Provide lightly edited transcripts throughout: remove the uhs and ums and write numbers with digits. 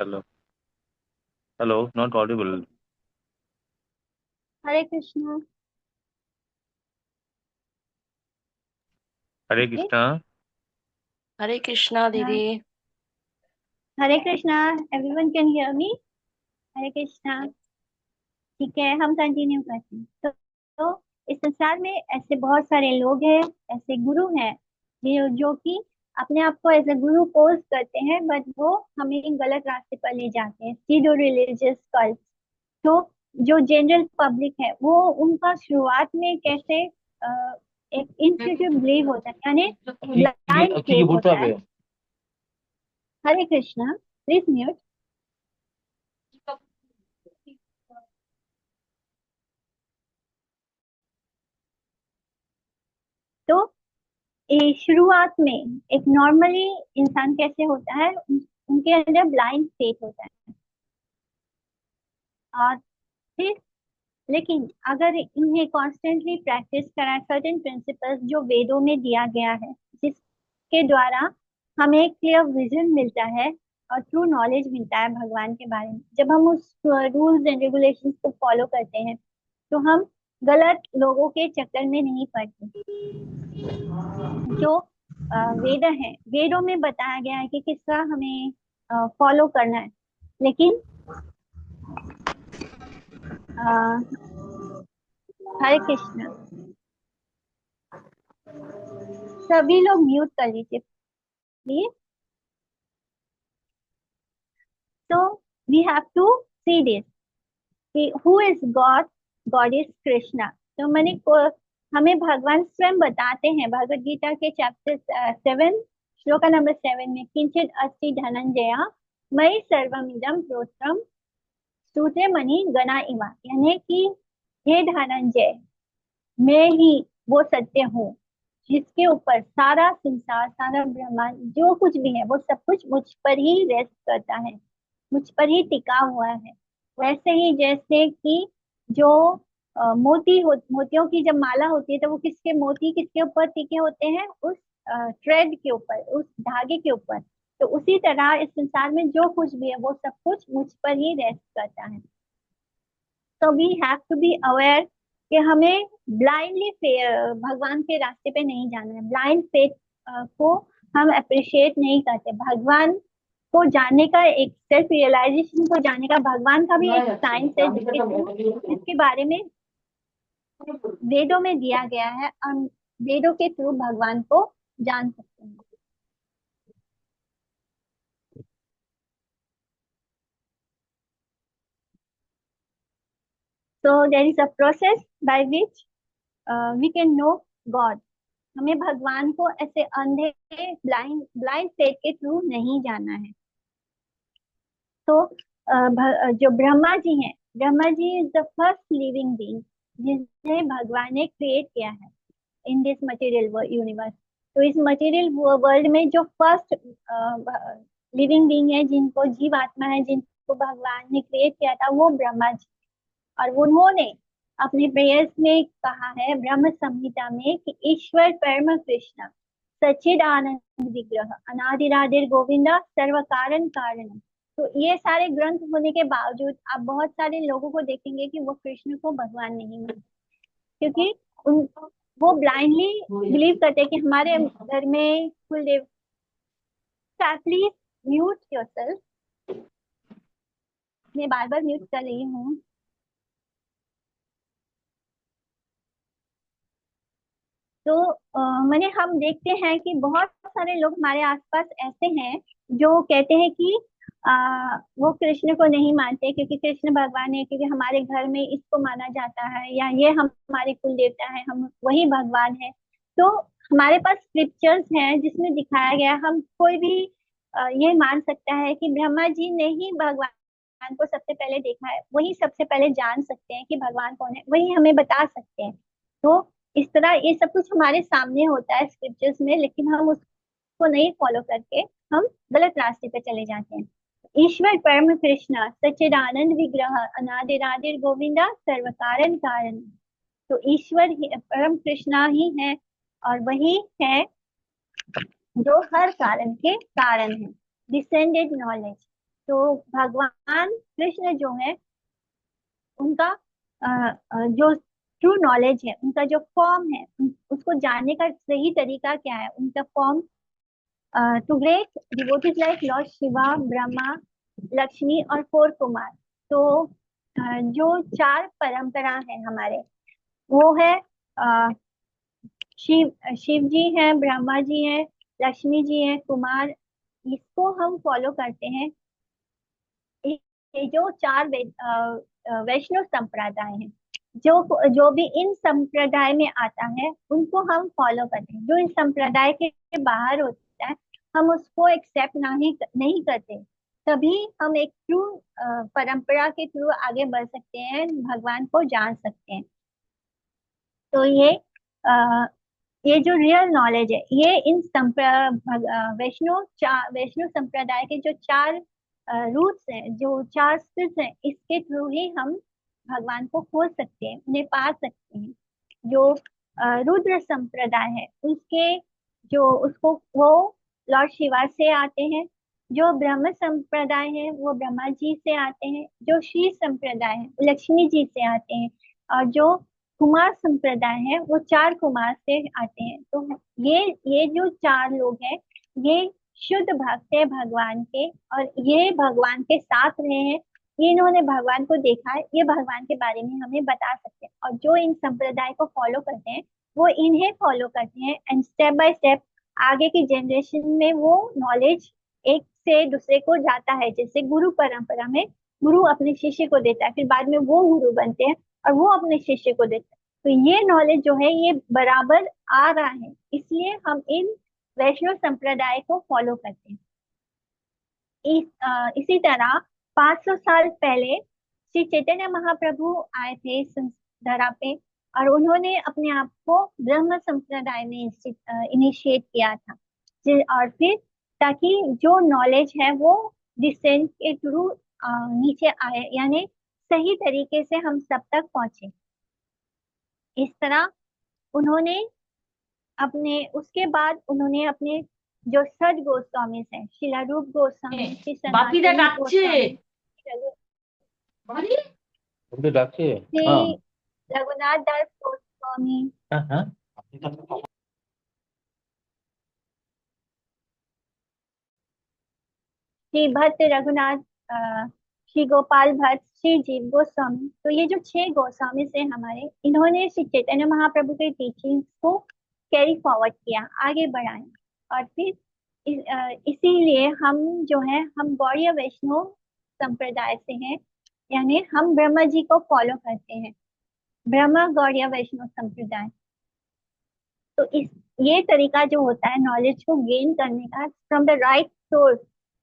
Hello. Hello, not audible. Hare Krishna. Hare okay. Krishna. Hare Krishna दीदी। Hare Krishna. Everyone can hear me. Hare Krishna. ठीक है, हम कंटिन्यू करते हैं। तो इस संसार में ऐसे बहुत सारे लोग हैं, ऐसे गुरु हैं जो कि अपने आप को एज ए गुरु पोज करते हैं, बट वो हमें गलत रास्ते पर ले जाते हैं, सीडो रिलीजियस कल्ट। तो जो जनरल पब्लिक है वो उनका शुरुआत में कैसे एक इंस्टीट्यूट बिलीव होता है, यानी ब्लाइंड अच्छी फेथ कीबोर्ड होता पे है। है। हरे कृष्णा, प्लीज म्यूट। तो ये शुरुआत में एक नॉर्मली इंसान कैसे होता है, उनके अंदर ब्लाइंड फेथ होता है। और फिर लेकिन अगर इन्हें कॉन्स्टेंटली प्रैक्टिस करा सर्टेन प्रिंसिपल्स जो वेदों में दिया गया है, जिसके द्वारा हमें क्लियर विजन मिलता है और ट्रू नॉलेज मिलता है भगवान के बारे में, जब हम उस रूल्स एंड रेगुलेशंस को फॉलो करते हैं तो हम गलत लोगों के चक्कर में नहीं पड़ते। जो वेद है, वेदों में बताया गया है कि किस तरह हमें फॉलो करना है। लेकिन अ, हरे कृष्ण, सभी लोग म्यूट कर लीजिए प्लीज। तो we have to see this कि who is God. God is Krishna. तो हमें भगवान स्वयं बताते हैं भगवत गीता के चैप्टर 7, श्लोका नंबर 7 में, किंचित अस्ति धनंजया मयि सर्वमिदं प्रोत्रम सूत्रे मणि गणा इवा, यानी कि हे धनंजय, मैं ही वो सत्य हूँ जिसके ऊपर सारा संसार, सारा ब्रह्मांड, जो कुछ भी है वो सब कुछ मुझ पर ही रेस्ट करता है, मुझ पर ही टिका हुआ है। वैसे ही जैसे कि जो मोतियों की जब माला होती है तो वो किसके मोती किसके ऊपर टिके होते हैं, उस थ्रेड के ऊपर, उस धागे के ऊपर। तो उसी तरह इस संसार में जो कुछ भी है वो सब कुछ मुझ पर ही रेस्ट करता है। तो we have to be aware कि हमें ब्लाइंडली भगवान के रास्ते पे नहीं जाना है। ब्लाइंड फेथ को हम अप्रिशिएट नहीं करते। भगवान को जानने का, एक सेल्फ रियलाइजेशन को जानने का भगवान का भी एक साइंस है जिसके थ्रू, जिसके बारे में वेदों में दिया गया है। हम वेदों के थ्रू भगवान को जान सकते हैं। So there is a process by which we can know God. हमें भगवान को ऐसे अंधे ब्लाइंड ब्लाइंड फेथ के थ्रू नहीं जाना है। तो जो ब्रह्मा जी हैं, Brahma ji is the first living being जिसे भगवान ने क्रिएट किया है इन दिस मटेरियल यूनिवर्स। तो इस मटेरियल वर्ल्ड में जो फर्स्ट लिविंग बीइंग है, जिनको जीव आत्मा है, जिनको भगवान ने क्रिएट किया था, वो ब्रह्मा जी। और उन्होंने अपने प्रेयर्स में कहा है ब्रह्म संहिता में कि ईश्वर परम कृष्ण सच्चिद आनंद विग्रह अनादिरादिर गोविंदा सर्व कारण कारण। तो ये सारे ग्रंथ होने के बावजूद आप बहुत सारे लोगों को देखेंगे कि वो कृष्ण को भगवान नहीं मानते, क्योंकि उन वो ब्लाइंडली बिलीव करते हैं कि हमारे घर में कुल देव। Please mute yourself. मैं बार बार म्यूट कर रही हूँ। तो मैंने हम देखते हैं कि बहुत सारे लोग हमारे आसपास ऐसे हैं जो कहते हैं कि वो कृष्ण को नहीं मानते क्योंकि कृष्ण भगवान है, क्योंकि हमारे घर में इसको माना जाता है, या ये हमारे कुल देवता है, हम वही भगवान है। तो हमारे पास स्क्रिप्चर्स हैं जिसमें दिखाया गया है, हम कोई भी ये मान सकता है कि ब्रह्मा जी ने ही भगवान को सबसे पहले देखा है, वही सबसे पहले जान सकते हैं कि भगवान कौन है, वही हमें बता सकते हैं। तो इस तरह ये सब कुछ हमारे सामने होता है स्क्रिप्चर्स में, लेकिन हम उसको नहीं फॉलो करके हम गलत रास्ते पे चले जाते हैं। ईश्वर परम कृष्ण सच्चिदानंद विग्रह अनादिरादिर गोविंदा सर्व कारण कारण। तो ईश्वर ही परम कृष्णा ही है, और वही है जो हर कारण के कारण है, डिसेंडेड नॉलेज। तो भगवान कृष्ण जो है उनका जो ट्रू नॉलेज है, उनका जो फॉर्म है, उसको जानने का सही तरीका क्या है, उनका form to great devotees like lord Shiva, Brahma, Lakshmi और फोर कुमार। तो जो चार परंपरा है हमारे, वो है अ, शिव जी हैं, ब्रह्मा जी हैं, लक्ष्मी जी हैं, कुमार, इसको हम फॉलो करते हैं। ये जो चार वैष्णव संप्रदाय हैं, जो जो भी इन संप्रदाय में आता है उनको हम फॉलो करते हैं। जो इस संप्रदाय के बाहर होता है हम उसको एक्सेप्ट नहीं नहीं करते। तभी हम एक ट्रू परंपरा के थ्रू आगे बढ़ सकते हैं, भगवान को जान सकते हैं। तो अ, ये जो रियल नॉलेज है, ये इन वैष्णव संप्रदाय के जो चार रूट्स हैं, जो चार स्थित हैं, इसके थ्रू ही हम भगवान को खोज सकते हैं, उन्हें पा सकते हैं। जो रुद्र संप्रदाय है, उसके जो उसको वो लॉर्ड शिवा से आते हैं। जो ब्रह्म संप्रदाय है वो ब्रह्मा जी से आते हैं। जो श्री संप्रदाय है वो लक्ष्मी जी से आते हैं। और जो कुमार संप्रदाय है वो चार कुमार से आते हैं। तो ये जो चार लोग हैं, ये शुद्ध भक्त है भगवान के, और ये भगवान के साथ रहे हैं। ये इन्होंने भगवान को देखा है, ये भगवान के बारे में हमें बता सकते हैं। और जो इन संप्रदाय को फॉलो करते हैं वो इन्हें फॉलो करते हैं, एंड स्टेप बाय स्टेप आगे की जनरेशन में वो नॉलेज एक से दूसरे को जाता है। जैसे गुरु परंपरा में गुरु अपने शिष्य को देता है, फिर बाद में वो गुरु बनते हैं और वो अपने शिष्य को देता है। तो ये नॉलेज जो है ये बराबर आ रहा है, इसलिए हम इन वैष्णव संप्रदाय को फॉलो करते हैं। इसी तरह 500 साल पहले श्री चैतन्य महाप्रभु आए थे इस धरा पे, और उन्होंने अपने आप को ब्रह्म संप्रदाय में इनिशिएट किया था। और फिर ताकि जो नॉलेज है वो डिसेंट के थ्रू नीचे आए, यानी सही तरीके से हम सब तक पहुंचे। इस तरह उन्होंने अपने उसके बाद उन्होंने अपने जो सद गोस्वामी हैं, शिला रूप गोस्वामी, श्री বাপিদা सनातनी ডাকছে गोस्वामी, বাড়ি ওকে ডাকছে। श्री হ্যাঁ रघुनाथ दास गोस्वामी, হ্যাঁ হ্যাঁ। श्री भट्ट रघुनाथ, श्री गोपाल भट्ट, श्री जीव गोस्वामी। तो ये जो छह गोस्वामी से हमारे, इन्होंने श्री चैतन्य महाप्रभु के टीचिंग्स को कैरी फॉरवर्ड किया, आगे बढ़ाया। और फिर इसीलिए हम जो है हम गौड़ीय वैष्णव संप्रदाय से हैं, यानी हम ब्रह्मा जी को फॉलो करते हैं, ब्रह्मा गौड़ीय वैष्णव संप्रदाय। तो इस ये तरीका जो होता है नॉलेज को गेन करने का, from the right source,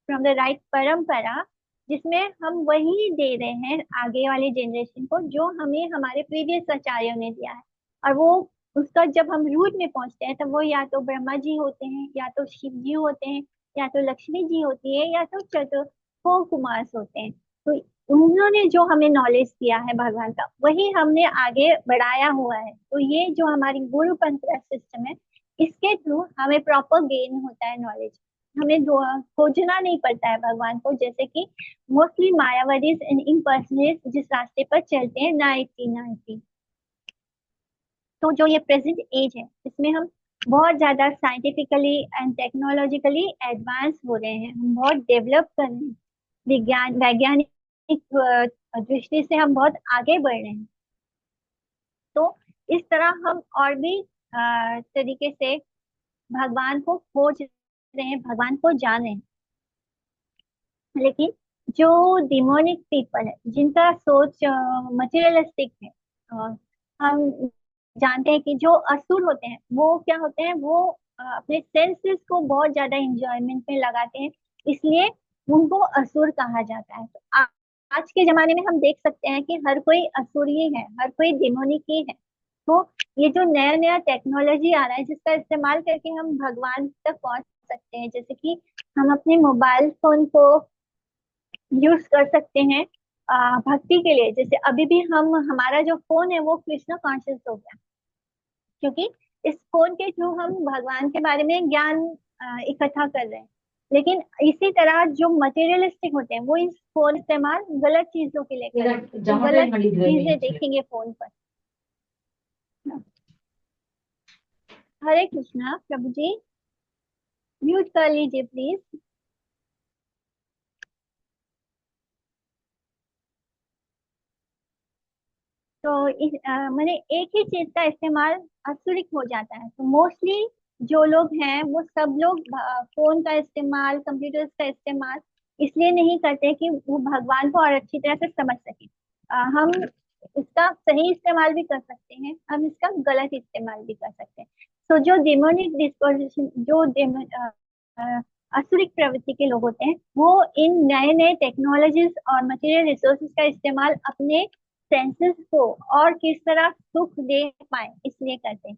from the right परंपरा, जिसमें हम वही दे रहे हैं आगे वाले जनरेशन को जो हमें हमारे प्रीवियस आचार्यों ने दिया है। और वो उसका जब हम रूट में पहुंचते हैं तो वो या तो ब्रह्मा जी होते हैं, या तो शिव जी होते हैं, या तो लक्ष्मी जी होती है, या तो चतुर्थ कुमार होते हैं। तो उन्होंने जो हमें नॉलेज दिया है भगवान का, वही हमने आगे बढ़ाया हुआ है। तो ये जो हमारी गुरु पंथ सिस्टम है, इसके थ्रू हमें प्रॉपर गेन होता है नॉलेज। हमें खोजना नहीं पड़ता है भगवान को, जैसे कि मोस्टली मायावादीज एंड इम्पर्सनेट्स जिस रास्ते पर चलते हैं, नाइटी नाइटी। तो जो ये प्रेजेंट एज है, इसमें हम बहुत ज्यादा साइंटिफिकली एंड टेक्नोलॉजिकली एडवांस हो रहे हैं, हम बहुत डेवलप कर रहे हैं, विज्ञान वैज्ञानिक दृष्टि से हम बहुत आगे बढ़ रहे हैं। तो इस तरह हम और भी तरीके से भगवान को खोज रहे हैं, भगवान को जान रहे हैं। लेकिन जो डिमोनिक पीपल है, जिनका सोच मटेरियलिस्टिक है, हम जानते हैं कि जो असुर होते हैं वो क्या होते हैं, वो अपने सेंसेस को बहुत ज्यादा इंजॉयमेंट में लगाते हैं, इसलिए उनको असुर कहा जाता है। तो आज के जमाने में हम देख सकते हैं कि हर कोई असुर ही है, हर कोई डिमोनिक ही है। तो ये जो नया नया टेक्नोलॉजी आ रहा है, जिसका इस्तेमाल करके हम भगवान तक पहुंच सकते हैं, जैसे कि हम अपने मोबाइल फोन को यूज कर सकते हैं भक्ति के लिए। जैसे अभी भी हम हमारा जो फोन है वो कृष्ण कॉन्शियस हो गया, क्योंकि इस फोन के थ्रू हम भगवान के बारे में ज्ञान इकट्ठा कर रहे हैं। लेकिन इसी तरह जो मटेरियलिस्टिक होते हैं वो इस फोन इस्तेमाल गलत चीजों के लिए मेरा करते हैं, तो जमा गलत मंडी में चीजें देखेंगे फोन पर। हरे कृष्णा प्रभु जी, म्यूट कर लीजिए प्लीज। तो मैंने एक ही चीज का इस्तेमाल अत्यधिक हो जाता है, तो मोस्टली जो लोग हैं वो सब लोग फोन का इस्तेमाल, कंप्यूटर्स का इस्तेमाल इसलिए नहीं करते कि वो भगवान को और अच्छी तरह से समझ सके। हम इसका सही इस्तेमाल भी कर सकते हैं, हम इसका गलत इस्तेमाल भी कर सकते हैं। तो जो डेमोनिक डिस्पोजिशन, जो असुरिक प्रवृत्ति के लोग होते हैं, वो इन नए नए टेक्नोलॉजीज और मटेरियल रिसोर्सेज का इस्तेमाल अपने सेंसेस को और किस तरह सुख दे पाए इसलिए करते हैं।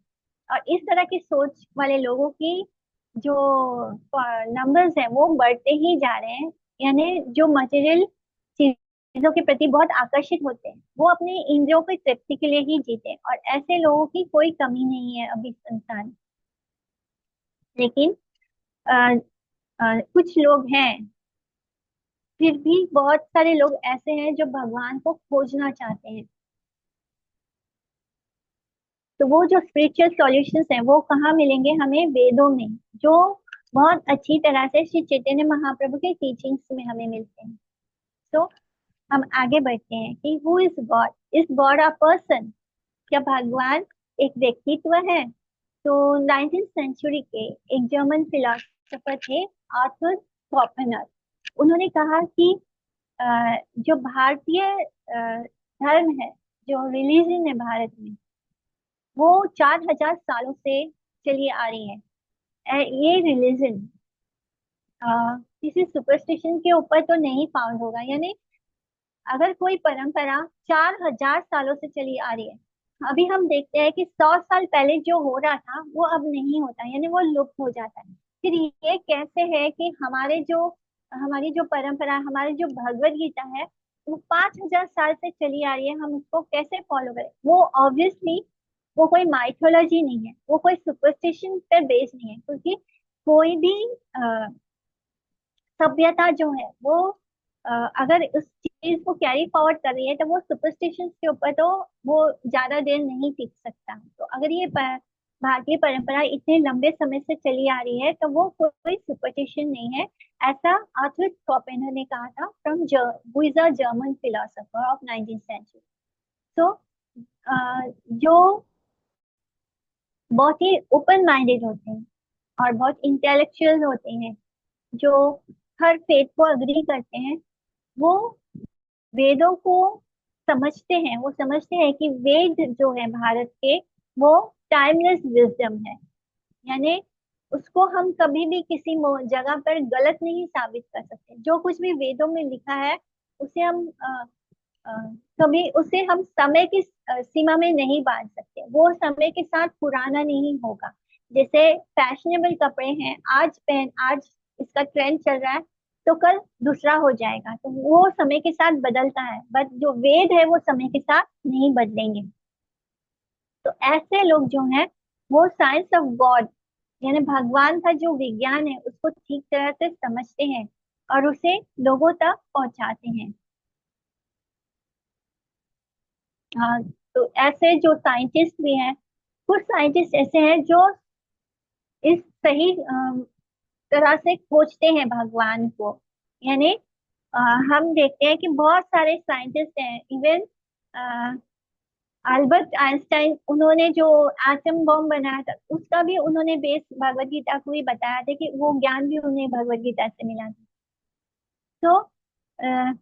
और इस तरह की सोच वाले लोगों की जो नंबर्स हैं वो बढ़ते ही जा रहे हैं। यानी जो मटेरियल चीजों के प्रति बहुत आकर्षित होते हैं वो अपने इंद्रियों की तृप्ति के लिए ही जीते हैं, और ऐसे लोगों की कोई कमी नहीं है अभी संसार में। लेकिन अ, कुछ लोग हैं, फिर भी बहुत सारे लोग ऐसे हैं जो भगवान को खोजना चाहते हैं। तो वो जो स्पिरिचुअल सॉल्यूशंस हैं वो कहाँ मिलेंगे हमें? वेदों में, जो बहुत अच्छी तरह से श्री चैतन्य महाप्रभु के टीचिंग्स में हमें मिलते हैं। तो हम आगे बढ़ते हैं कि who is God? Is God a person? क्या भगवान एक व्यक्तित्व है? तो 19th सेंचुरी के एक जर्मन फिलोसोफर थे, आर्थर शोपेनहर। उन्होंने कहा कि जो भारतीय धर्म है, जो रिलीजन है भारत में, वो 4000 सालों से चली आ रही है। ये रिलीजन किसी सुपरस्टिशन के ऊपर तो नहीं फाउंड होगा। यानी अगर कोई परंपरा 4000 सालों से चली आ रही है, अभी हम देखते हैं कि 100 साल पहले जो हो रहा था वो अब नहीं होता, यानी वो लुप्त हो जाता है। फिर ये कैसे है कि हमारी जो परंपरा, हमारी जो भगवत गीता है, वो 5000 साल से चली आ रही है, हम उसको कैसे फॉलो करें? वो ऑब्वियसली वो कोई माइथोलॉजी नहीं है, वो कोई सुपरस्टिशन पे बेस्ड नहीं है, क्योंकि कोई भी सभ्यता जो है वो अगर उस चीज को कैरी फॉरवर्ड कर रही है तो वो सुपरस्टिशंस के ऊपर तो वो ज्यादा देर नहीं टिक सकता। तो अगर ये भारतीय परंपरा इतने लंबे समय से चली आ रही है तो वो कोई सुपरस्टिशन नहीं है, ऐसा आर्थर शोपेनहर ने कहा था, from who is a German philosopher of 19th century. तो जो बहुत ही ओपन माइंडेड होते हैं और बहुत इंटेलेक्चुअल होते हैं, जो हर फेथ को अग्री करते हैं, वो वेदों को समझते हैं। वो समझते हैं कि वेद जो है भारत के, वो टाइमलेस विजडम है। यानी उसको हम कभी भी किसी जगह पर गलत नहीं साबित कर सकते। जो कुछ भी वेदों में लिखा है उसे हम अ, कभी उसे हम समय की सीमा में नहीं बांध सकते। वो समय के साथ पुराना नहीं होगा। जैसे फैशनेबल कपड़े हैं, आज इसका ट्रेंड चल रहा है, तो कल दूसरा हो जाएगा, तो वो समय के साथ बदलता है, बट जो वेद है वो समय के साथ नहीं बदलेंगे। तो ऐसे लोग जो हैं वो साइंस ऑफ गॉड, यानी भगवान का जो विज्ञान है उसको ठीक तरह से समझते हैं और उसे लोगों तक पहुंचाते हैं। हाँ, तो ऐसे जो साइंटिस्ट भी हैं, कुछ साइंटिस्ट ऐसे हैं जो इस सही तरह से खोजते हैं भगवान को। यानी अ, हम देखते हैं कि बहुत सारे साइंटिस्ट हैं, इवन अल्बर्ट आइंस्टाइन, उन्होंने जो एटम बॉम्ब बनाया था उसका भी उन्होंने बेस भगवत गीता को ही बताया था, कि वो ज्ञान भी उन्हें भगवत गीता से मिला था। तो अ,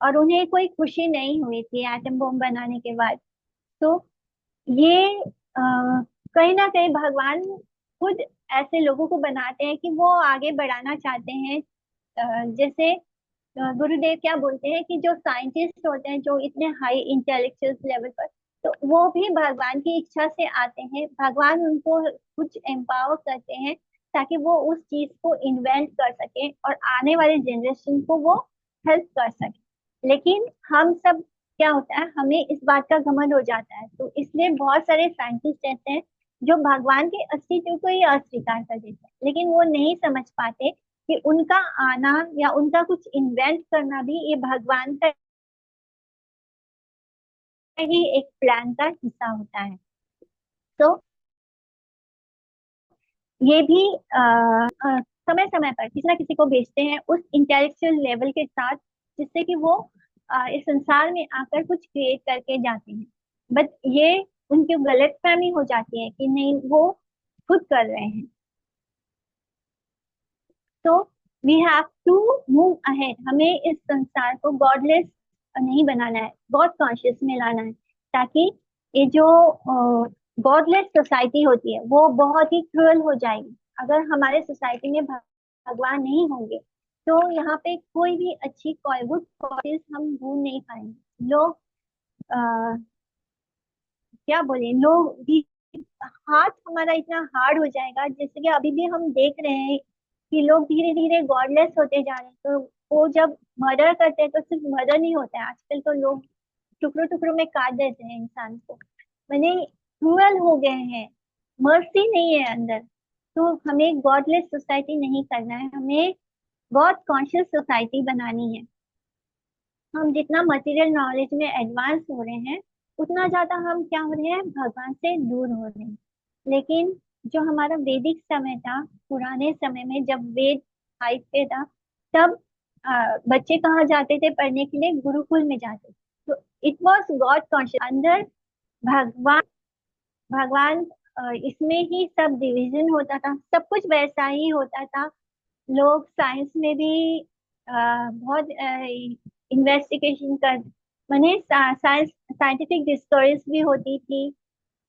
और उन्हें कोई खुशी नहीं हुई थी एटम बॉम्ब बनाने के बाद। तो ये कहीं ना कहीं भगवान खुद ऐसे लोगों को बनाते हैं कि वो आगे बढ़ाना चाहते हैं। जैसे गुरुदेव क्या बोलते हैं कि जो साइंटिस्ट होते हैं, जो इतने हाई इंटेलेक्चुअल लेवल पर, तो वो भी भगवान की इच्छा से आते हैं। भगवान उनको कुछ एम्पावर करते हैं ताकि वो उस चीज को इन्वेंट कर सके और आने वाले जनरेशन को वो हेल्प कर सके। लेकिन हम सब, क्या होता है, हमें इस बात का घमंड हो जाता है, तो इसलिए बहुत सारे साइंटिस्ट ऐसे हैं जो भगवान के अस्तित्व को ही अस्वीकार कर देते हैं। लेकिन वो नहीं समझ पाते कि उनका आना या उनका कुछ इन्वेंट करना भी ये भगवान का ही एक प्लान का हिस्सा होता है। तो ये भी समय समय पर किसी ना किसी को भेजते हैं उस इंटेलेक्चुअल लेवल के साथ, जिससे कि वो इस संसार में आकर कुछ क्रिएट करके जाते हैं। बट ये उनकी गलतफहमी हो जाती है कि नहीं, वो खुद कर रहे हैं। तो we have to move ahead. हमें इस संसार को गॉडलेस नहीं बनाना है, गॉड कॉन्शियस में लाना है, ताकि ये जो गॉडलेस सोसाइटी होती है वो बहुत ही क्रूअल हो जाएगी। अगर हमारे सोसाइटी में भगवान नहीं होंगे तो यहाँ पे कोई भी अच्छी गुड क्वालिटीज हम ढूंढ नहीं पाएंगे। लोग क्या बोले, लोग भी हाथ हमारा इतना हार्ड हो जाएगा, जैसे कि अभी भी हम देख रहे हैं कि लोग धीरे धीरे गॉडलेस होते जा रहे हैं। तो वो जब मर्डर करते हैं तो सिर्फ मर्डर नहीं होता है, आजकल तो लोग टुकड़ों टुकड़ों में काट देते हैं इंसान को, मैंने क्रूअल हो गए हैं, मर्सी नहीं है अंदर। तो हमें गॉडलेस सोसाइटी नहीं करना है, हमें गॉड कॉन्शियस सोसाइटी बनानी है। हम जितना मटेरियल नॉलेज में एडवांस हो रहे हैं उतना ज्यादा हम क्या हो रहे हैं, भगवान से दूर हो रहे हैं। लेकिन जो हमारा वैदिक समय था, पुराने समय में जब वेद हाइट पे था, तब बच्चे कहाँ जाते थे पढ़ने के लिए, गुरुकुल में जाते थे। तो इट वॉज गॉड कॉन्शियस अंदर, भगवान भगवान इसमें ही सब डिवीजन होता था, सब कुछ वैसा ही होता था। लोग साइंस में भी बहुत इन्वेस्टिगेशन कर, माने साइंस साइंटिफिक डिस्कवरीज भी होती थी,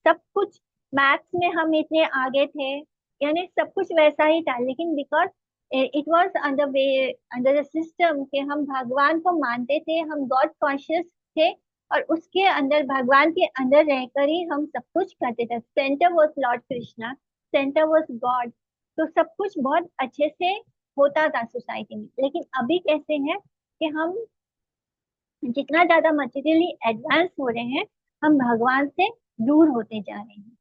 सब कुछ। मैथ्स में हम इतने आगे थे, यानी सब कुछ वैसा ही था। लेकिन because it was under way, under the system के हम भगवान को मानते थे, हम गॉड कॉन्शियस थे, और उसके अंदर भगवान के अंदर रहकर ही हम सब कुछ करते थे। Centre was Lord Krishna, centre was God. तो सब कुछ बहुत अच्छे से होता था सोसाइटी में। लेकिन अभी कैसे है कि हम जितना ज्यादा मटेरियली एडवांस हो रहे हैं, हम भगवान से दूर होते जा रहे हैं।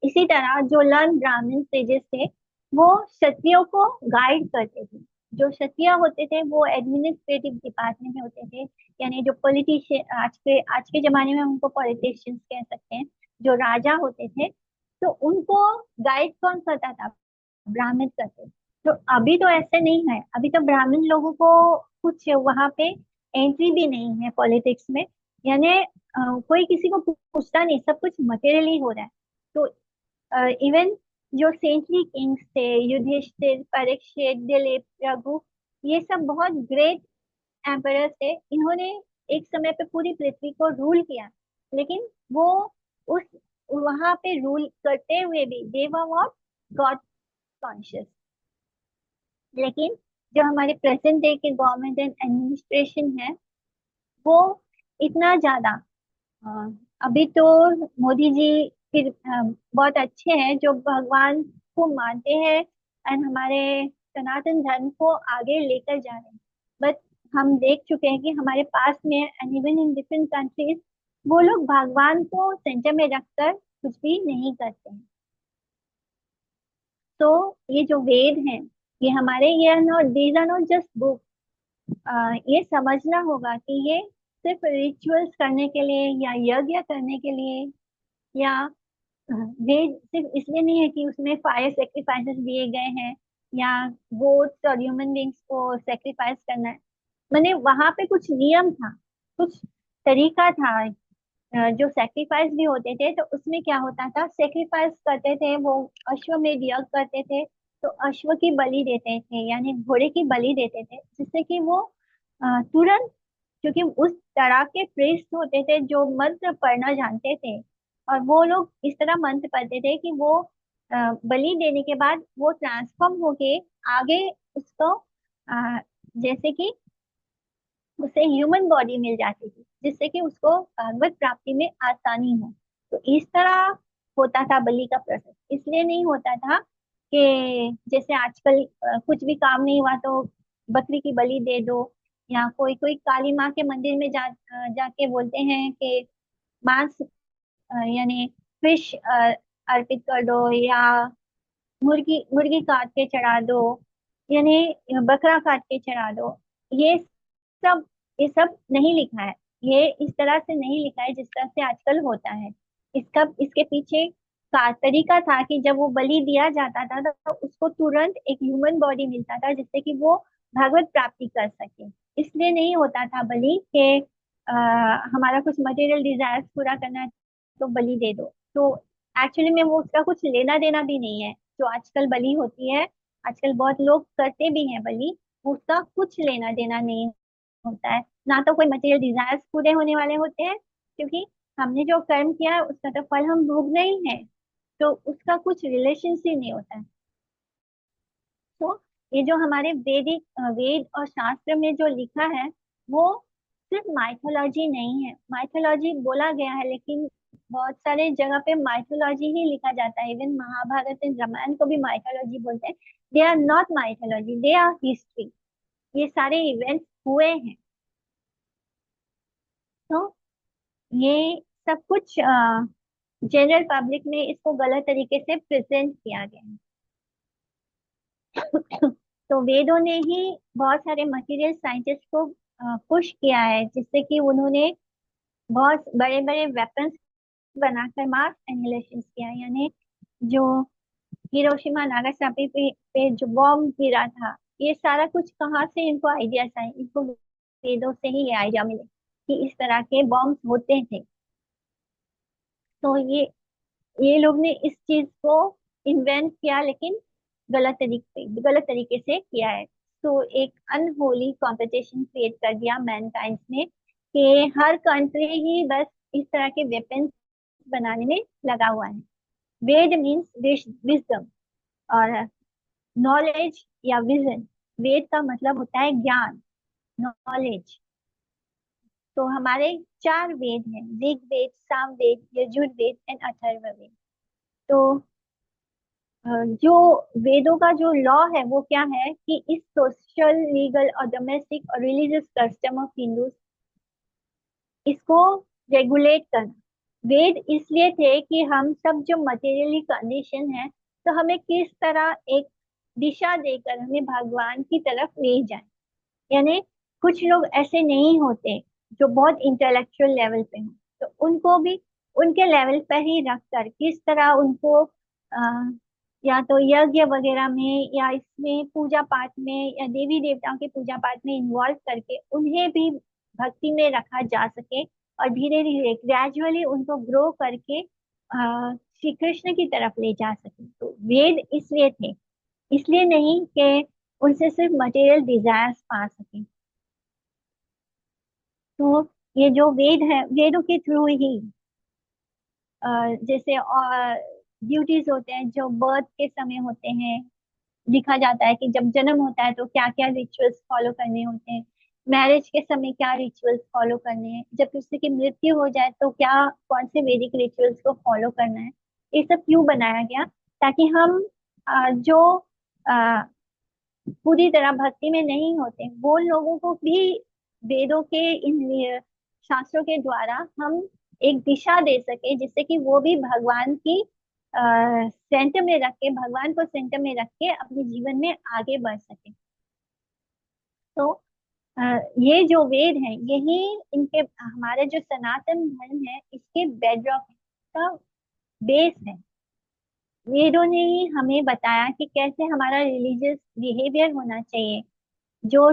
इसी तरह जो लर्न ब्राह्मण सेजेस थे, वो क्षत्रियों को गाइड करते थे। जो क्षत्रिय होते थे वो एडमिनिस्ट्रेटिव डिपार्टमेंट में होते थे, यानी जो पॉलिटिशियन, आज के जमाने में हम उनको पॉलिटिशियंस कह सकते हैं, जो राजा होते थे, तो उनको गाइड कौन करता था, ब्राह्मण करते। तो अभी तो ऐसे नहीं है, अभी तो ब्राह्मण लोगों को कुछ वहां पे एंट्री भी नहीं है पॉलिटिक्स में, यानी कोई किसी को पूछता नहीं, सब कुछ मटेरियली हो रहा है। तो इवन जो सेंचुरी किंग्स थे, युधिष्ठिर, परीक्षित, दिलीप, रघु, ये सब बहुत ग्रेट एम्परर थे, इन्होंने एक समय पे पूरी पृथ्वी को रूल किया। लेकिन वो उस वहां पे रूल करते हुए भी दे वर व्हाट, गॉड कॉन्शियस। लेकिन जो हमारे प्रेजेंट डे के गवर्नमेंट एंड एडमिनिस्ट्रेशन है, वो इतना ज्यादा अ, अभी तो मोदी जी फिर बहुत अच्छे हैं जो भगवान को मानते हैं एंड हमारे सनातन धर्म को आगे लेकर जा रहे हैं। बट हम देख चुके हैं कि हमारे पास में and even in different countries, वो लोग भगवान को सेंटर में रखकर कुछ भी नहीं करते हैं। तो ये जो वेद हैं, ये हमारे, ये are not, these are not just book. ये समझना होगा कि ये सिर्फ रिचुअल्स करने के लिए या यज्ञ करने के लिए, या वेद सिर्फ इसलिए नहीं है कि उसमें फायर सेक्रीफाइसेस दिए गए हैं या गोट्स और ह्यूमन बींग्स को सेक्रीफाइस करना है। मैंने वहां पे कुछ नियम था, कुछ तरीका था। जो सेक्रीफाइस भी होते थे तो उसमें क्या होता था, सेक्रीफाइस करते थे वो, अश्वमेध यज्ञ करते थे, तो अश्व की बलि देते थे, यानी घोड़े की बलि देते थे, जिससे कि वो तुरंत, क्योंकि उस तरह के प्रीस्ट होते थे जो मंत्र पढ़ना जानते थे, और वो लोग इस तरह मंत्र पढ़ते थे कि वो बलि देने के बाद वो ट्रांसफॉर्म होके आगे उसको जैसे कि उसे ह्यूमन बॉडी मिल जाती थी, जिससे कि उसको भागवत प्राप्ति में आसानी हो। तो इस तरह होता था बलि का प्रोसेस। इसलिए नहीं होता था कि जैसे आजकल कुछ भी काम नहीं हुआ तो बकरी की बलि दे दो, या कोई कोई काली माँ के मंदिर में जाके बोलते हैं कि मांस यानी फिश अर्पित कर दो, या मुर्गी मुर्गी काट के चढ़ा दो, यानी बकरा काट के चढ़ा दो। ये सब ये सब नहीं लिखा है। ये इस तरह से नहीं लिखा है जिस तरह से आजकल होता है। इसके पीछे का तरीका था कि जब वो बलि दिया जाता था तो उसको तुरंत एक ह्यूमन बॉडी मिलता था जिससे कि वो भगवत प्राप्ति कर सके। इसलिए नहीं होता था बलि के हमारा कुछ मटेरियल डिजायर्स पूरा करना है तो बलि दे दो। तो एक्चुअली में वो उसका कुछ लेना देना भी नहीं है। जो आजकल बलि होती है, आजकल बहुत लोग करते भी हैं बलि, उसका कुछ लेना देना नहीं होता है। ना तो कोई मटेरियल डिजायर्स पूरे होने वाले होते हैं, क्योंकि हमने जो कर्म किया है उसका तो फल हम भोगना ही है। तो उसका कुछ रिलेशन ही नहीं होता है। तो ये जो हमारे वेद और शास्त्र में जो लिखा है वो सिर्फ माइथोलॉजी नहीं है। माइथोलॉजी बोला गया है लेकिन बहुत सारे जगह पे माइथोलॉजी ही लिखा जाता है। इवन महाभारत एंड रामायण को भी माइथोलॉजी बोलते हैं। They are not mythology, they are history. ये सारे इवेंट्स हुए हैं। तो ये सब कुछ जनरल पब्लिक में इसको गलत तरीके से प्रेजेंट किया गया है। तो वेदों ने ही बहुत सारे मटेरियल साइंटिस्ट को पुश किया है, जिससे कि उन्होंने बहुत बड़े बड़े वेपन्स बनाकर मास एनिहिलेशन किया। यानी जो हिरोशिमा नागासाकी पे जो बॉम्ब गिरा था, ये सारा कुछ कहाँ से इनको आइडियाज आए? इनको वेदों से ही ये आइडिया मिले कि इस तरह के बॉम्ब होते थे। तो ये लोग ने इस चीज को इन्वेंट किया, लेकिन गलत तरीके से किया है। तो एक अनहोली कंपटीशन क्रिएट कर दिया मैनकाइंड ने कि हर कंट्री ही बस इस तरह के वेपन्स बनाने में लगा हुआ है। वेद मीन्स विजडम और नॉलेज या विजन। वेद का मतलब होता है ज्ञान, नॉलेज। तो हमारे चार वेद हैं, ऋग्वेद, सामवेद, यजुर्वेद एंड अथर्ववेद। तो जो वेदों का जो लॉ है वो क्या है कि इस सोशल, लीगल और डोमेस्टिक और रिलीजियस कस्टम ऑफ हिंदूज, इसको रेगुलेट करना। वेद इसलिए थे कि हम सब जो मटेरियली कंडीशन है, तो हमें किस तरह एक दिशा देकर हमें भगवान की तरफ ले जाए। यानी कुछ लोग ऐसे नहीं होते जो बहुत इंटेलेक्चुअल लेवल पे हों, तो उनको भी उनके लेवल पर ही रख कर किस तरह उनको या तो यज्ञ वगैरह में या इसमें पूजा पाठ में या देवी देवताओं के पूजा पाठ में इन्वॉल्व करके उन्हें भी भक्ति में रखा जा सके, और धीरे धीरे ग्रेजुअली उनको ग्रो करके श्री कृष्ण की तरफ ले जा सके। तो वेद इसलिए थे, इसलिए नहीं कि उनसे सिर्फ मटेरियल डिजायर्स पा सके। तो ये जो वेद है, वेदों के थ्रू ही जैसे ड्यूटीज होते हैं जो बर्थ के समय होते हैं, लिखा जाता है कि जब जन्म होता है तो क्या क्या रिचुअल्स फॉलो करने होते हैं, मैरिज के समय क्या रिचुअल्स फॉलो करने हैं, जब किसी की मृत्यु हो जाए तो क्या कौन से वैदिक रिचुअल्स को फॉलो करना है। ये सब क्यों बनाया गया? ताकि हम जो अ, पूरी तरह भक्ति में नहीं होते वो लोगों को भी वेदों के इन शास्त्रों के द्वारा हम एक दिशा दे सके, जिससे कि वो भी भगवान की सेंटर में रख के, भगवान को सेंटर में रख के अपने जीवन में आगे बढ़ सके। तो अ, ये जो वेद है यही इनके हमारे जो सनातन धर्म है इसके बेडरॉक है, का बेस है। वेदों ने ही हमें बताया कि कैसे हमारा रिलीजियस बिहेवियर होना चाहिए। जो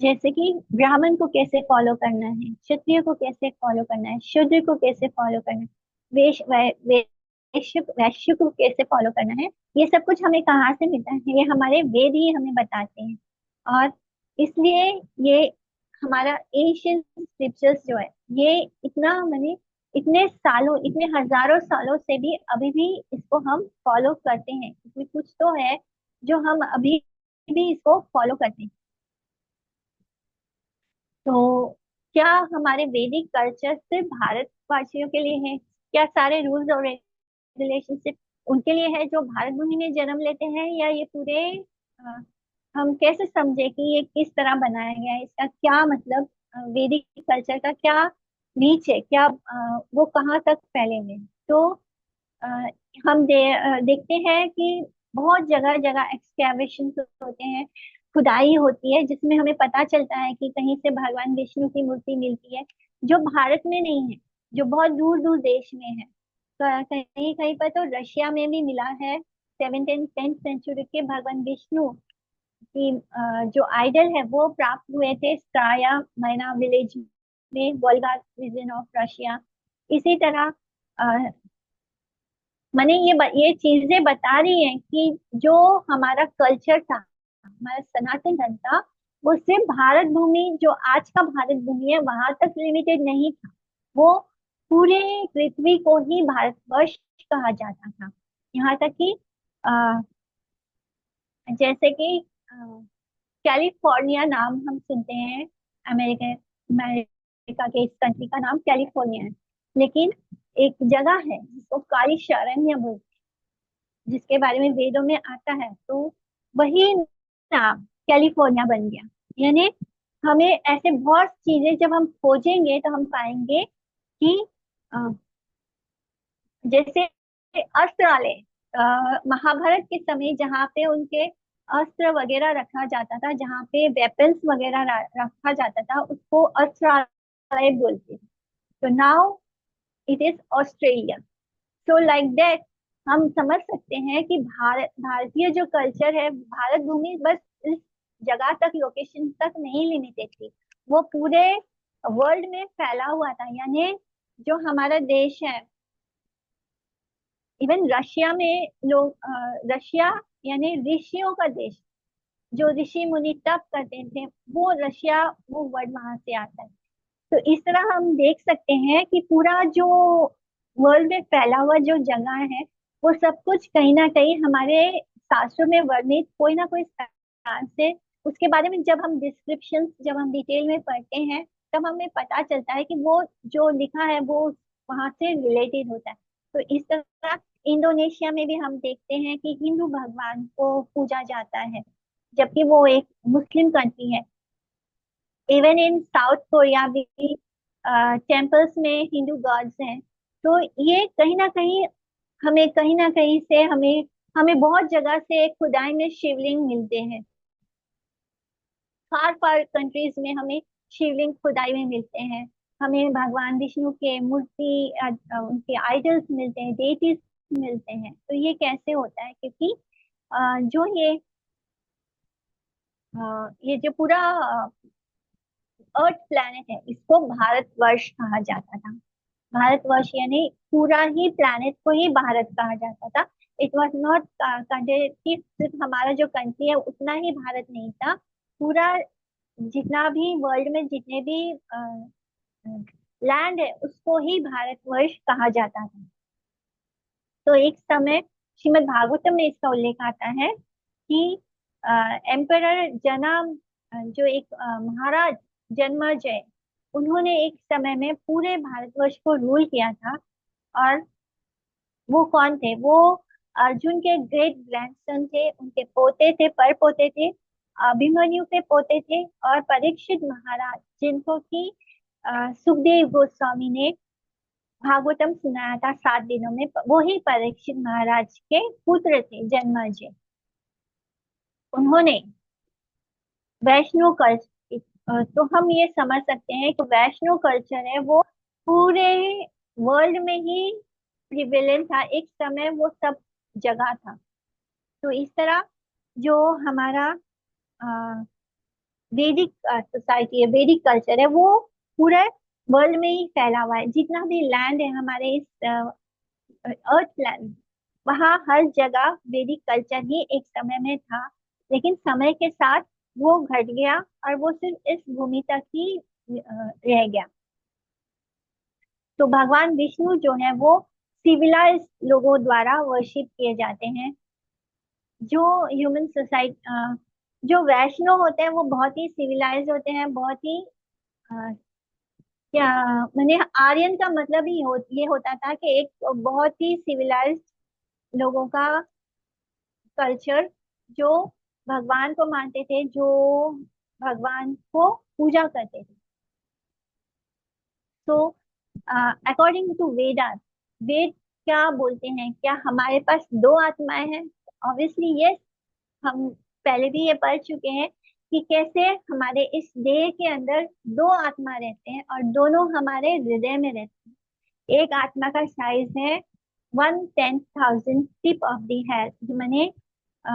जैसे कि ब्राह्मण को कैसे फॉलो करना है, क्षत्रिय को कैसे फॉलो करना है, शूद्र को कैसे फॉलो करना है, वैश्य को कैसे फॉलो करना है, ये सब कुछ हमें कहाँ से मिलता है? ये हमारे वेद ही हमें बताते हैं। और इसलिए ये हमारा एशियन स्क्रिप्चर्स जो है, ये इतना माने इतने सालों, इतने हजारों सालों से भी अभी भी इसको हम फॉलो करते हैं। इसमें कुछ तो है जो हम अभी भी इसको फॉलो करते हैं। तो क्या हमारे वैदिक कल्चर सिर्फ भारतवासियों के लिए है? क्या सारे रूल्स और रेगुलेशन सिर्फ उनके लिए है जो भारत भूमि में जन्म लेते हैं, या ये पूरे अ, हम कैसे समझे कि ये किस तरह बनाया गया है? इसका क्या मतलब? वैदिक कल्चर का क्या रीच है? क्या वो कहाँ तक फैले हुए हैं? तो अ, हम देखते हैं कि बहुत जगह जगह एक्सकैवेशन होते हैं, खुदाई होती है, जिसमें हमें पता चलता है कि कहीं से भगवान विष्णु की मूर्ति मिलती है, जो भारत में नहीं है, जो बहुत दूर दूर देश में है। कहीं कहीं पर तो रशिया में भी मिला है। 7th and 10th सेंचुरी के भगवान विष्णु की जो आइडल है वो प्राप्त हुए थे स्ट्राया माइना विलेज में, वोल्गा रीजन ऑफ रशिया। इसी तरह मैंने ये चीजें बता रही हैं कि जो हमारा कल्चर था, हमारा सनातन धर्म था, वो सिर्फ भारत भूमि, जो आज का भारत भूमि है, वहां तक लिमिटेड नहीं था। वो पूरे पृथ्वी को ही भारतवर्ष कहा जाता था। यहाँ तक कि अ, जैसे कि कैलिफोर्निया नाम हम सुनते हैं, अमेरिका अमेरिका के इस कंट्री का नाम कैलिफोर्निया है। लेकिन एक जगह है जिसको काली शारण्य बोलते हैं, जिसके बारे में वेदों में आता है, तो वही नाम कैलिफोर्निया बन गया। यानी हमें ऐसे बहुत चीजें जब हम खोजेंगे तो हम पाएंगे कि अ, जैसे अस्त्रालय, महाभारत के समय जहाँ पे उनके अस्त्र वगैरह रखा जाता था, जहाँ पे वेपन्स वगैरह रखा जाता था, उसको अस्त्रालय बोलते थे। तो now it is Australia. So like that हम समझ सकते हैं कि भारतीय जो कल्चर है, भारत भूमि बस इस जगह तक, लोकेशन तक नहीं लिमिटेड थी, वो पूरे वर्ल्ड में फैला हुआ था। यानी जो हमारा देश है, इवन रशिया में लोग रशिया यानी ऋषियों का देश, जो ऋषि मुनि तप करते थे, वो रशिया, वो वर्ड वहां से आता है। तो इस तरह हम देख सकते हैं कि पूरा जो वर्ल्ड में फैला हुआ जो जगह है, वो सब कुछ कहीं ना कहीं हमारे शास्त्रों में वर्णित कोई ना कोई स्थान से, उसके बारे में जब हम डिस्क्रिप्शन, जब हम डिटेल में पढ़ते हैं, तब हमें पता चलता है कि वो जो लिखा है वो वहां से रिलेटेड होता है। तो इस तरह इंडोनेशिया में भी हम देखते हैं कि हिंदू भगवान को पूजा जाता है, जबकि वो एक मुस्लिम कंट्री है। इवन इन साउथ कोरिया भी टेम्पल्स में हिंदू गॉड्स हैं। तो ये कहीं ना कहीं हमें, कहीं ना कहीं से हमें हमें बहुत जगह से खुदाई में शिवलिंग मिलते हैं। फार फार कंट्रीज में हमें शिवलिंग खुदाई में मिलते हैं। हमें भगवान विष्णु के मूर्ति, उनके आइडल्स मिलते हैं, डेटीज मिलते हैं। तो ये कैसे होता है? क्योंकि जो ये जो पूरा अर्थ प्लैनेट है, इसको भारतवर्ष कहा जाता था। भारतवर्ष यानी पूरा ही प्लैनेट को ही भारत कहा जाता था। इट वॉज नॉट कंसिडर्ड कि सिर्फ हमारा जो कंट्री है उतना ही भारत नहीं था। पूरा जितना भी वर्ल्ड में जितने भी लैंड है, उसको ही भारतवर्ष कहा जाता था। तो एक समय श्रीमद् भागवतम में इसका उल्लेख आता है कि एम्परर जन्म, जो एक महाराज जन्मेजय, उन्होंने एक समय में पूरे भारतवर्ष को रूल किया था। और वो कौन थे? वो अर्जुन के ग्रेट ग्रैंडसन थे, उनके पोते थे, पर पोते थे, अभिमन्यु के पोते थे, और परीक्षित महाराज, जिनको कि सुखदेव गोस्वामी ने भागवतम सुनाया था 7 दिनों में, वो ही परीक्षित महाराज के पुत्र थे, जन्मेजय। उन्होंने वैष्णव कल्चर, तो हम ये समझ सकते हैं कि वैष्णव कल्चर है वो पूरे वर्ल्ड में ही प्रिवेलेंट था। एक समय वो सब जगह था। तो इस तरह जो हमारा वैदिक सोसाइटी है, वैदिक कल्चर है, वो पूरे वर्ल्ड में ही फैला हुआ है। जितना भी लैंड है हमारे इस अर्थ प्लैनेट, वहाँ हर जगह वैदिक कल्चर ही एक समय में था। लेकिन समय के साथ वो घट गया और वो सिर्फ इस भूमि तक ही रह गया। तो भगवान विष्णु जो है वो सिविलाइज लोगों द्वारा वर्शिप किए जाते हैं। जो ह्यूमन सोसाइटी, जो वैष्णव होते हैं वो बहुत ही सिविलाइज होते हैं, बहुत ही क्या मैंने आर्यन का मतलब ही ये होता था कि एक बहुत ही सिविलाइज्ड लोगों का कल्चर, जो भगवान को मानते थे, जो भगवान को पूजा करते थे। तो अकॉर्डिंग टू वेदास, वेद क्या बोलते हैं, क्या हमारे पास दो आत्माएं हैं? Obviously yes. हम पहले भी ये पढ़ चुके हैं कि कैसे हमारे इस देह के अंदर दो आत्मा रहते हैं और दोनों हमारे हृदय में रहते हैं। एक आत्मा का साइज है 1/10,000 टिप ऑफ दी हेयर। जो मैंने अ,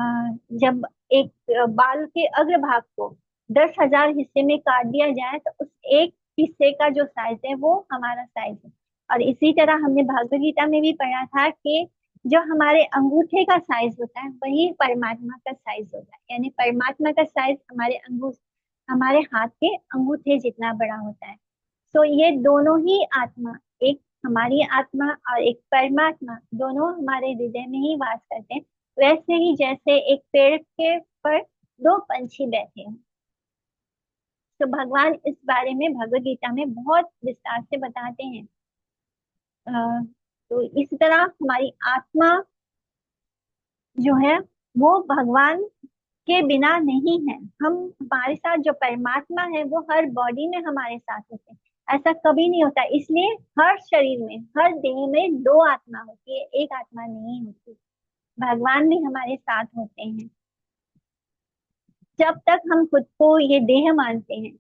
जब एक बाल के अग्रभाग को 10,000 हिस्से में काट दिया जाए तो उस एक हिस्से का जो साइज है वो हमारा साइज है। और इसी तरह हमने भागवत गीता में भी पढ़ा था कि जो हमारे अंगूठे का साइज होता है वही परमात्मा का साइज होता है। यानी परमात्मा का साइज हमारे हाथ के अंगूठे जितना बड़ा होता है। तो ये दोनों ही आत्मा, एक हमारी आत्मा और एक परमात्मा, दोनों हमारे हृदय में ही वास करते हैं। वैसे ही जैसे एक पेड़ के पर दो पंछी बैठे हैं। तो भगवान इस बारे में भगवत गीता में बहुत विस्तार से बताते हैं। तो इस तरह हमारी आत्मा जो है वो भगवान के बिना नहीं है। हम हमारे साथ जो परमात्मा है वो हर बॉडी में हमारे साथ होते हैं। ऐसा कभी नहीं होता। इसलिए हर शरीर में, हर देह में दो आत्मा होती है, एक आत्मा नहीं होती। भगवान भी हमारे साथ होते हैं। जब तक हम खुद को ये देह मानते हैं,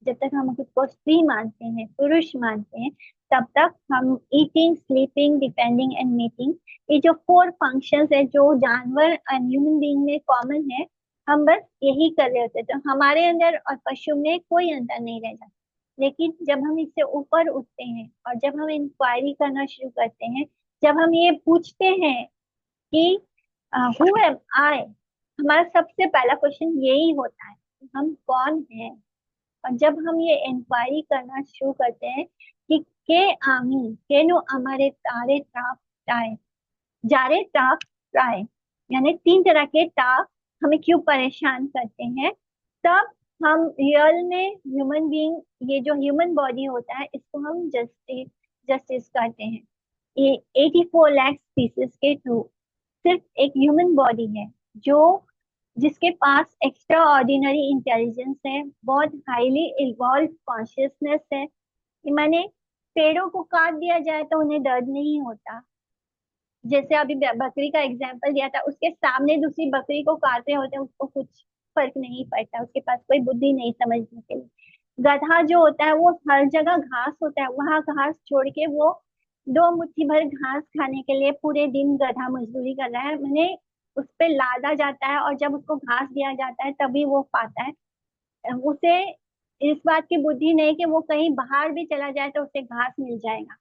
जब तक हम खुद को स्त्री मानते हैं, पुरुष मानते हैं, तब तक हम eating, sleeping, depending and meeting, ये जो 4 फंक्शंस है जो जानवर एंड ह्यूमन बीइंग में कॉमन है, हम बस यही कर रहे होते हैं। तो हमारे अंदर और पशु में कोई अंतर नहीं रह जाता। लेकिन जब हम इससे ऊपर उठते हैं और जब हम इंक्वायरी करना शुरू करते हैं, जब हम ये पूछते हैं कि हु एम आई, हमारा सबसे पहला क्वेश्चन यही होता है, हम कौन हैं। और जब हम ये इंक्वायरी करना शुरू करते हैं कि के आमी केनु अमारे तारे ताप टाए जारे ताप टाए, यानी 3 तरह के ताप हमें क्यों परेशान करते हैं, तब हम रियल में ह्यूमन बीइंग, ये जो ह्यूमन बॉडी होता है इसको हम जस्टिस करते हैं। ये 84 लाख स्पीसीज के थ्रू सिर्फ एक ह्यूमन बॉडी है जो जिसके पास एक्स्ट्रा ऑर्डिनरी इंटेलिजेंस है, बहुत हाईली इवॉल्व कॉन्शियसनेस है। कि मैंने पेड़ों को काट दिया जाए तो उन्हें दर्द नहीं होता। जैसे अभी बकरी का एग्जांपल दिया था, उसके सामने दूसरी बकरी को काट रहे होते हैं, उसको कुछ फर्क नहीं पड़ता, उसके पास कोई बुद्धि नहीं समझने के लिए। गधा जो होता है वो हर जगह घास होता है, वहां घास छोड़ के वो 2 मुट्ठी भर घास खाने के लिए पूरे दिन गधा मजदूरी कर रहा है। मैंने उस पे लादा जाता है और जब उसको घास दिया जाता है तभी वो पाता है। उसे इस बात की बुद्धि नहीं कि वो कहीं बाहर भी चला जाए तो उसे घास मिल जाएगा।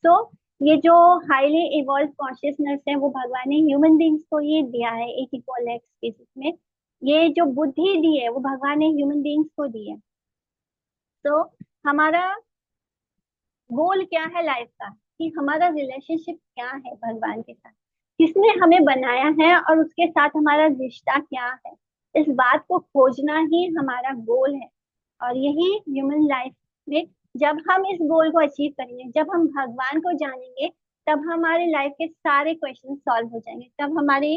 तो ये जो हाईली इवॉल्व कॉन्शियसनेस है वो भगवान ने ह्यूमन बींग्स को ही दिया है 84 लाख स्पीसीज में। ये जो बुद्धि दी है वो भगवान ने ह्यूमन बींग्स को दी है। तो हमारा गोल क्या है लाइफ का, कि हमारा रिलेशनशिप क्या है भगवान के साथ, किसने हमें बनाया है और उसके साथ हमारा रिश्ता क्या है, इस बात को खोजना ही हमारा गोल है। और यही ह्यूमन लाइफ में जब हम इस गोल को अचीव करेंगे, जब हम भगवान को जानेंगे, तब हमारे लाइफ के सारे क्वेश्चन सॉल्व हो जाएंगे। तब हमारे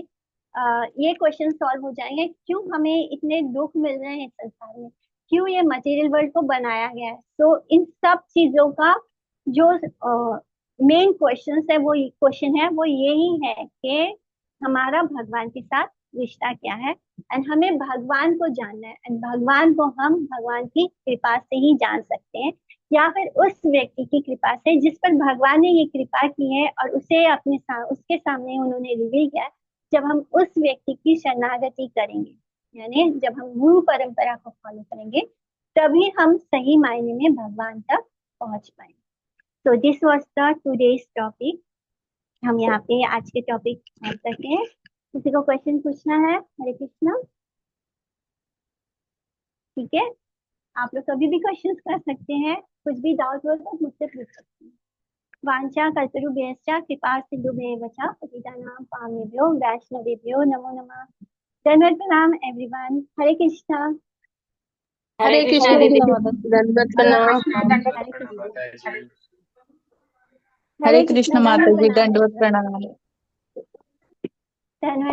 ये क्वेश्चन सॉल्व हो जाएंगे, क्यों हमें इतने दुख मिल रहे हैं इस संसार में, क्यों ये मटेरियल वर्ल्ड को बनाया गया है। तो इन सब चीजों का जो मेन क्वेश्चन है वो यही है कि हमारा भगवान के साथ रिश्ता क्या है। एंड हमें भगवान को जानना है, एंड भगवान को हम भगवान की कृपा से ही जान सकते हैं, या फिर उस व्यक्ति की कृपा से जिस पर भगवान ने ये कृपा की है और उसे उसके सामने उन्होंने रिवील किया है। जब हम उस व्यक्ति की शरणागति करेंगे, यानी जब हम गुरु परंपरा को फॉलो करेंगे, तभी हम सही मायने में भगवान तक पहुंच पाएंगे। तो this was the today's topic. हम यहाँ पे आज के टॉपिक खत्म करते हैं। किसी को क्वेश्चन पूछना है? हरे कृष्णा। ठीक है, आप लोग कभी भी क्वेश्चंस कर सकते हैं, कुछ भी डाउट हो तो मुझसे पूछ सकते हैं। वांछा कल्पतरुभ्यश्च कृपा सिन्धुभ्येव च पतितानां पावनेभ्यो वैष्णवेभ्यो नमो नमः। धन्यवाद, प्रणाम एवरीवन। हरे कृष्णा। हरे कृष्ण दीदी, दंडवत प्रणाम। हरे कृष्णा। हरे कृष्ण माता जी, दंडवत प्रणाम। धन्यवाद।